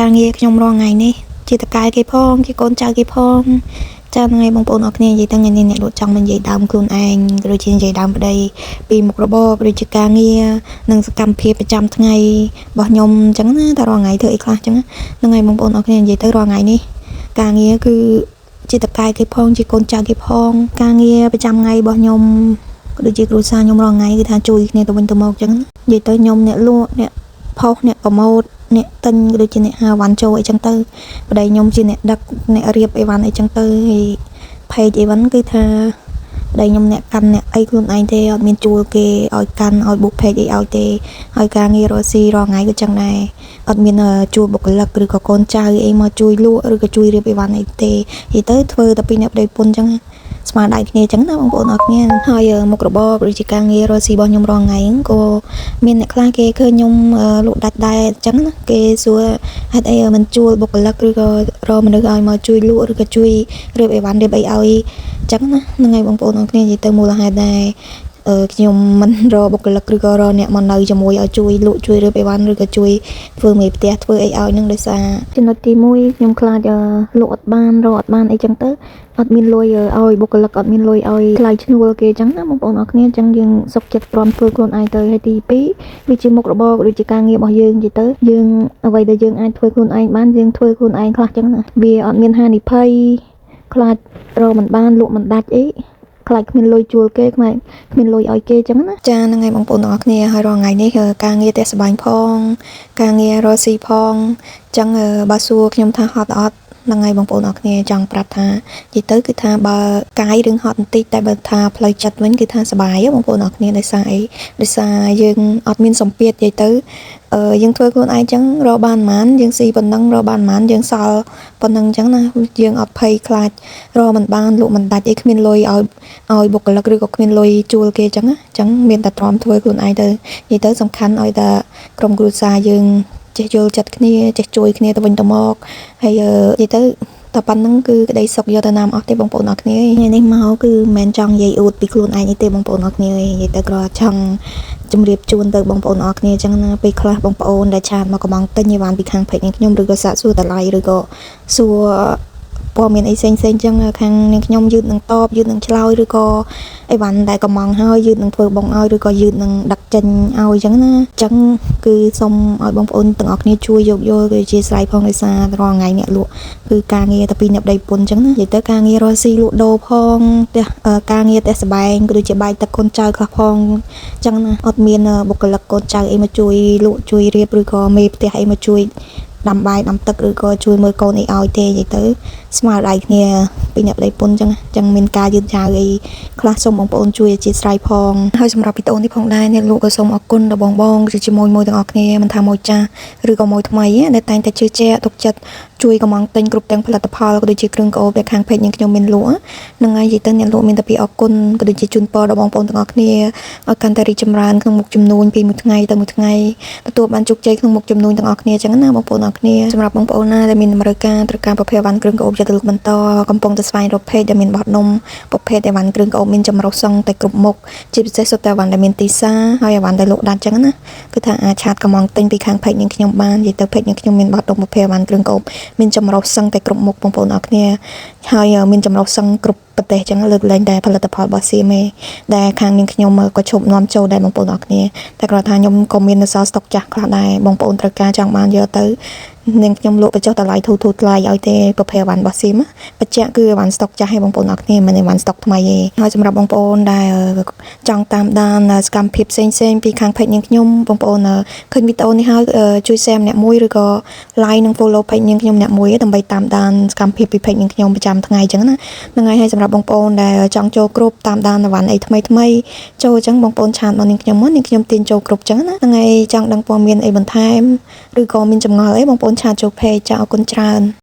ការងារខ្ញុំរងថ្ងៃនេះជាតកែគេផងជាកូនចៅគេផងចាថ្ងៃបងប្អូនអរគ្នានិយាយទៅថ្ងៃនេះអ្នកលក់ចង់និយាយដើមខ្លួនឯងឬជានិយាយដើមប្តីពីមុខរបរឬជាការងារនិងសកម្មភាពប្រចាំថ្ងៃរបស់ខ្ញុំអញ្ចឹងណាតើរាល់ថ្ងៃធ្វើអីខ្លះអញ្ចឹងហ្នឹងហើយបងប្អូនអរគ្នានិយាយទៅរាល់ថ្ងៃនេះការងារគឺជាតកែគេផងជាកូនចៅគេផងការងារប្រចាំថ្ងៃរបស់ខ្ញុំដូចជាគ្រួសារខ្ញុំរាល់ថ្ងៃគឺថាជួយគ្នាទៅវិញទៅមកអញ្ចឹងនិយាយទៅខ្ញុំអ្នកលក់អ្នកផុសអ្នកប្រម៉ូទអ្នកទិញដូចជាអ្នកហៅវ៉ាន់ចូលអីចឹងទៅប្តីខ្ញុំជាអ្នកដឹកអ្នករៀបអីវ៉ាន់អីចឹងទៅហើយផេកអីវ៉ាន់គឺថាប្តីខ្ញុំអ្នកកាន់អ្នកអីខ្លួនឯងទេអត់មានជួលគេឲ្យកាន់ឲ្យបុកផេកអីឲ្យទេហើយការងាររកស៊ីរាល់ថ្ងៃក៏ចឹងដែរអត់មានជួលបុគ្គលិកឬក៏កូនចៅអីមកជួយលក់ឬក៏ជួយរៀបអីវ៉ាន់អីទេនិយាយទៅធ្វើតែពីអ្នកប្តីពុនចឹងស្មើដៃគ្នាចឹងណាបងប្អូនអរគ្នាហើយមុខរបរឬជាការងាររកស៊ីរបស់ខ្ញុំរងថ្ងៃហ្នឹងក៏មានអ្នកខ្លះគេឃើញខ្ញុំលក់ដាច់ដែរអញ្ចឹងណាគេសួរហេតុអីមិនជួលបុគ្គលិកឬក៏រកមនុស្សឲ្យមកជួយលក់ឬក៏ជួយរៀបអីវ៉ាន់រៀបអីឲ្យអញ្ចឹងណាហ្នឹងហើយបងប្អូនអរគ្នានិយាយទៅមូលហេតុដែរខ្ញុំមិនរកបុគ្គលិកឬក៏រកអ្នកមកនៅជាមួយឲ្យជួយលក់ជួយរៀបអីវ៉ាន់ឬក៏ជួយធ្វើមេផ្ទះធ្វើអីឲ្យនឹងដោយសារចំណុចទី1ខ្ញុំខ្លាចលក់អត់បានរកអត់បានអីចឹងទៅអត់មានលុយឲ្យបុគ្គលិកអត់មានលុយឲ្យថ្លៃឈ្នួលគេចឹងណាបងប្អូនអរគ្នាចឹងយើងសុខចិត្តព្រមធ្វើខ្លួនឯងទៅហើយទី2វាជាមុខរបរឬជាការងាររបស់យើងនិយាយទៅយើងអ្វីដែលយើងអាចធ្វើខ្លួនឯងបានយើងធ្វើខ្លួនឯងខ្លះចឹងណាវាអត់មានហានិភ័យខ្លាចរកមិនបានលក់មិនដាច់អីខ្លាចគ្មានលុយជួលគេខ្លាចគ្មានលុយឲ្យគេចឹងណាចាហ្នឹងហើយបងប្អូនទាំងអស់គ្នាហើយរាល់ថ្ងៃនេះការងារតែសប្បាយផងការងាររកស៊ីផងចឹងបើសួរខ្ញុំថាហត់អត់ហ្នឹងហើយបងប្អូនអរគ្នាចង់ប្រាប់ថានិយាយទៅគឺថាបើកាយរឿងហត់បន្តិចតែបើថាផ្លូវចិត្តវិញគឺថាសប្បាយបងប្អូនអរគ្នាដោយសារអីដោយសារយើងអត់មានសម្ពាធនិយាយទៅយើងធ្វើខ្លួនឯងចឹងរកបានប៉ុន្មានយើងស៊ីប៉ុណ្ណឹងរកបានប៉ុន្មានយើងសល់ប៉ុណ្ណឹងចឹងណាយើងអត់ភ័យខ្លាចរកមិនបានលក់មិនដាច់អីគ្មានលុយឲ្យបុគ្គលិកឬក៏គ្មានលុយជួលគេចឹងណាចឹងមានតែទ្រាំធ្វើខ្លួនឯងទៅនិយាយទៅសំខាន់ឲ្យតែក្រុមគ្រួសារយើងចេះយល់ចិត្តគ្នាចេះជួយគ្នាទៅវិញទៅមកហើយនិយាយទៅតែប៉ុណ្្នឹងគឺក្តីសុខយកទៅណាមអស់ទេបងប្អូនអរគ្នាថ្ងៃនេះមកគឺមិនមែនចង់និយាយអួតពីខ្លួនឯងទេបងប្អូនអរគ្នានិយាយទៅគ្រាន់ចង់ជម្រាបជូនទៅបងប្អូនអរគ្នាចឹងណាពេលខ្លះបងប្អូនដែលឆាតមកកំងទិញអីវ៉ាន់ពីខាងពេកនេះខ្ញុំឬក៏សាកសួរតម្លៃឬក៏សួរព័ត៌មានអីផ្សេងចឹងខាងនាងខ្ញុំយឺតនឹងតបយឺតនឹងឆ្លើយឬក៏អីវ៉ាន់ដែលកំងហើយយឺតនឹងធ្វើបងឲ្យឬក៏យឺតនឹងដឹកចេញឲ្យចឹងណាចឹងគឺសូមឲ្យបងប្អូនទាំងអស់គ្នាជួយយោគយល់គឺជាស្រ័យផងដោយសាររាល់ថ្ងៃអ្នកលក់គឺការងារតែពីអ្នកប្តីពុនចឹងណានិយាយទៅការងាររកស៊ីលក់ដូរផងផ្ទះការងារផ្ទះសម្បែងក៏ដូចជាបាយទឹកកូនចៅខ្លះផងចឹងណាអត់មានបុគ្គលិកកូនចៅអីមកជួយលក់ជួយរៀបឬក៏មេផ្ទះអីមកជួយដាំបាយដាំទឹកឬក៏ជួយមើលកូនអីឲ្យទេនិយាយទៅស្មើដៃគ្នាពីអ្នកប្តីពុនចឹងមានការយឺតយ៉ាវអីខ្លះសូមបងប្អូនជួយអធិស្ឋានផងហើយសម្រាប់វីដេអូនេះផងដែរអ្នកលោកក៏សូមអរគុណដល់បងជាមួយទាំងអស់គ្នាមិនថាមួយចាស់ឬក៏មួយថ្មីដែលតែងតែជឿជាក់ទុកចិត្តជួយកំងទិញគ្រប់ទាំងផលិតផលក៏ដូចជាគ្រឿងកោបដែលខាងពេកយើងខ្ញុំមានលក់នឹងហើយនិយាយទៅអ្នកលក់មានតែពីអរគុណក៏ដូចជាជូនពរដល់បងប្អូនទាំងអស់គ្នាឲ្យកាន់តែរីកចម្រើនក្នុងមុខចំនួនពីមួយថ្ងៃទៅមួយថ្ងៃទទួលបានជោគជ័យក្នុងមុខចំនួនទាំងអស់គ្នាចឹងណាបងប្អូនគ្នាសម្រាប់បងប្អូនណាដែលមានតម្រូវការត្រូវការប្រភេទវ៉ាន់គ្រឿងកោបយកទៅលក់បន្តកំពុងតែស្វែងរកភេទដែលមានបោះនំប្រភេទវ៉ាន់គ្រឿងកោបមានចម្រុះសឹងតែគ្រប់មុខជាពិសេសសុទ្ធតែវ៉ាន់ដែលមានទីសាហើយវ៉ាន់ដែលលក់ដាច់ចឹងណាគឺថាអាចឆាតកំងទិញពីខាងពេកយើងខ្ញុំបាននិយាយទៅពេកយើងខ្ញុំមានបោះនំប្រភេទវ៉ាន់គ្រឿងកោបមានចម្រុះសឹងតែគ្រប់មុខបងប្អូនអរគ្នាហើយមានចម្រុះសឹងគ្រប់ប្រទេសចឹងលើកលែងតែផលិតផលរបស់សៀមដែលខាងនាងខ្ញុំក៏ឈប់នាំចូលដែរបងប្អូនអរគ្នាតែគ្រាន់ថាខ្ញុំក៏មាននៅសល់ស្តុកចាស់ខ្លះដែរបងប្អូនត្រូវការចង់បានយកទៅនាងខ្ញុំលក់បញ្ចុះតម្លៃធូរថ្លៃឲ្យទេប្រភេទវ៉ាន់របស់សៀមបច្ចៈគឺវ៉ាន់ស្តុកចាស់ឲ្យបងប្អូនអរគ្នាមិនមែនវ៉ាន់ស្តុកថ្មីទេហើយសម្រាប់បងប្អូនដែលចង់តាមដានសកម្មភាពផ្សេងពីខាងពេកនាងខ្ញុំបងប្អូនឃើញវីដេអូនេះហើយជួយ share ម្នាក់មួយឬក៏ like និង follow ពេកនាងខ្ញុំម្នាក់មួយដើម្បីតាមដានសកម្មភាពពីពេកនាងខ្ញុំប្រចាំថ្ងៃចឹងណាហ្នឹងហើយសម្រាប់បងប្អូនដែលចង់ចូលគ្រប់តាមដានវ៉ាន់អីថ្មីចូលចឹងបងប្អូនឆាតមកនាងខ្ញុំមកនាងខ្ញុំទាញចូលគ្រប់ចឹងណាហ្នឹងហើយចង់ដឹងព័ត៌មានអីបន្ថែមឬក៏មានចម្ងល់អីបងប្អូនឆាតចូល page ចាអរគុណច្រើន